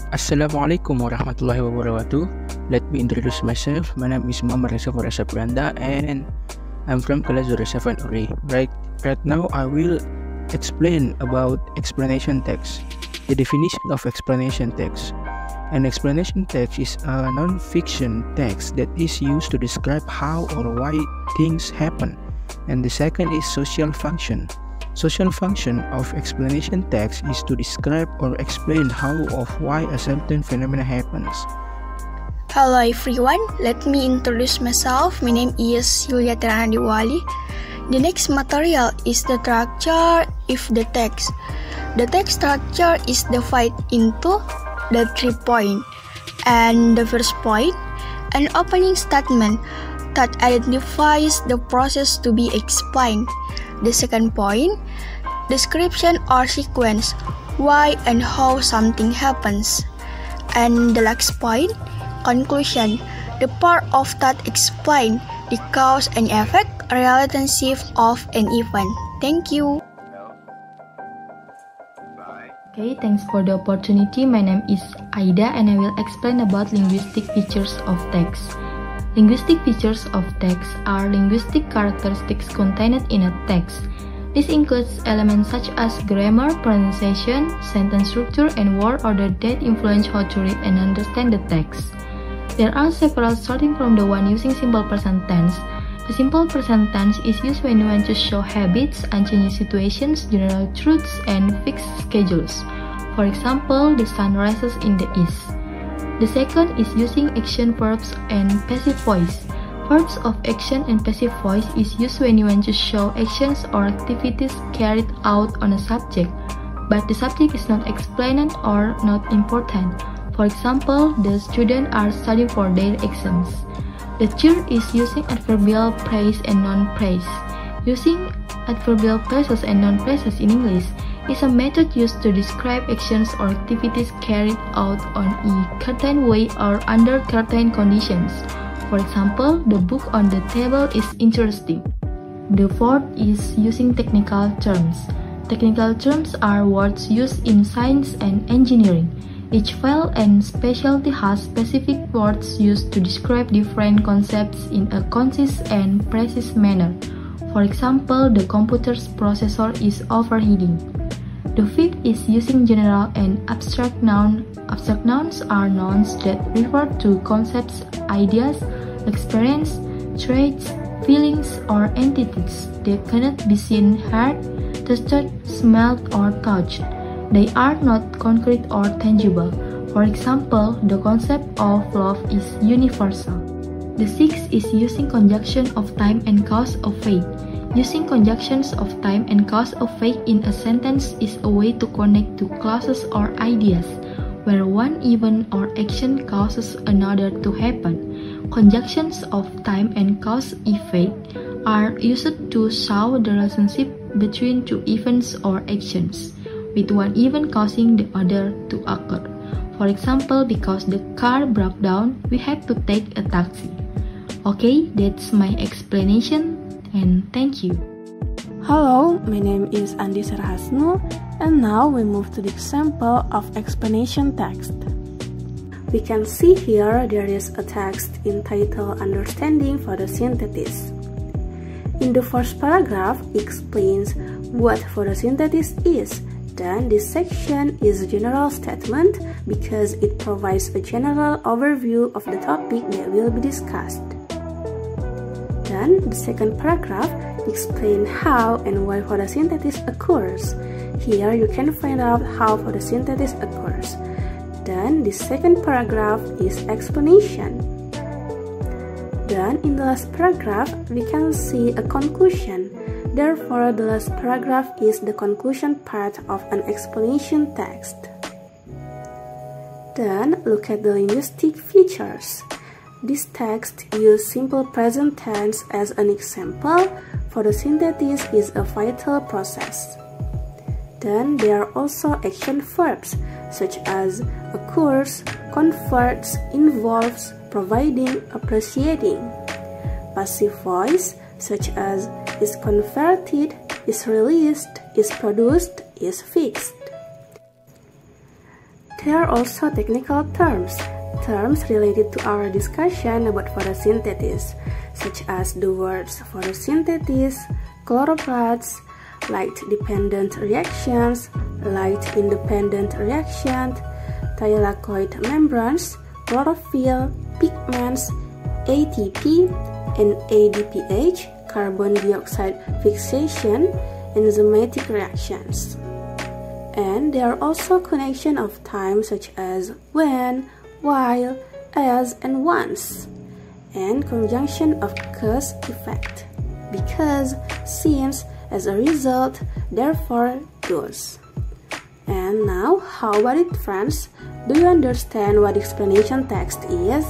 Assalamualaikum warahmatullahi wabarakatuh. Let me introduce myself. My name is Muhammad Reza Farasa Branda and I'm from class 07 Uri. Right now I will explain about explanation text. The definition of explanation text. An explanation text is a non-fiction text that is used to describe how or why things happen. And the second is social function. Social function of explanation text is to describe or explain how or why a certain phenomena happens. Hello everyone, let me introduce myself. My name is Yulia Tirana Diwali. The next material is the structure of the text. The text structure is divided into the 3 points. And the first point, an opening statement that identifies the process to be explained. The second point, description or sequence, why and how something happens. And the last point, conclusion, the part of that explain the cause and effect relationship of an event. Thank you. Okay, thanks for the opportunity. My name is Aida and I will explain about linguistic features of text. Linguistic features of text are linguistic characteristics contained in a text. This includes elements such as grammar, pronunciation, sentence structure, and word order that influence how to read and understand the text. There are several starting from the one using simple present tense. The simple present tense is used when you want to show habits, unchanged situations, general truths, and fixed schedules. For example, the sun rises in the east. The second is using action verbs and passive voice. Verbs of action and passive voice is used when you want to show actions or activities carried out on a subject, but the subject is not explained or not important. For example, the students are studying for their exams. The third is using adverbial praise and non-praise. Using adverbial phrases and non-phrases in English is a method used to describe actions or activities carried out on a certain way or under certain conditions. For example, the book on the table is interesting. The fourth is using technical terms. Technical terms are words used in science and engineering. Each field and specialty has specific words used to describe different concepts in a concise and precise manner. For example, the computer's processor is overheating. The fifth is using general and abstract nouns. Abstract nouns are nouns that refer to concepts, ideas, experience, traits, feelings, or entities that cannot be seen, heard, tasted, smelled, or touched. They are not concrete or tangible. For example, the concept of love is universal. The sixth is using conjunction of time and cause of fate. Using conjunctions of time and cause of fate in a sentence is a way to connect two clauses or ideas, where one event or action causes another to happen. Conjunctions of time and cause effect are used to show the relationship between two events or actions, with one event causing the other to occur. For example, because the car broke down, we had to take a taxi. Okay, that's my explanation. And thank you. Hello, my name is Andi Sarhasnu, and now we move to the example of explanation text. We can see here there is a text entitled Understanding Photosynthesis. In the first paragraph, it explains what photosynthesis is. Then this section is a general statement because it provides a general overview of the topic that will be discussed. Then, the second paragraph explains how and why photosynthesis occurs. Here you can find out how photosynthesis occurs. Then, the second paragraph is explanation. Then, in the last paragraph, we can see a conclusion. Therefore, the last paragraph is the conclusion part of an explanation text. Then, look at the linguistic features. This text uses simple present tense as an example. Photosynthesis is a vital process. Then there are also action verbs such as occurs, converts, involves, providing, appreciating. Passive voice such as is converted, is released, is produced, is fixed. There are also technical terms related to our discussion about photosynthesis, such as the words photosynthesis, chloroplasts, light-dependent reactions, light-independent reactions, thylakoid membranes, chlorophyll, pigments, ATP and ADPH, carbon dioxide fixation, enzymatic reactions. And there are also connection of time such as when, while, as, and once, and conjunction of cause effect, because, since, as a result, therefore, thus. And now, how about it, friends? Do you understand what explanation text is?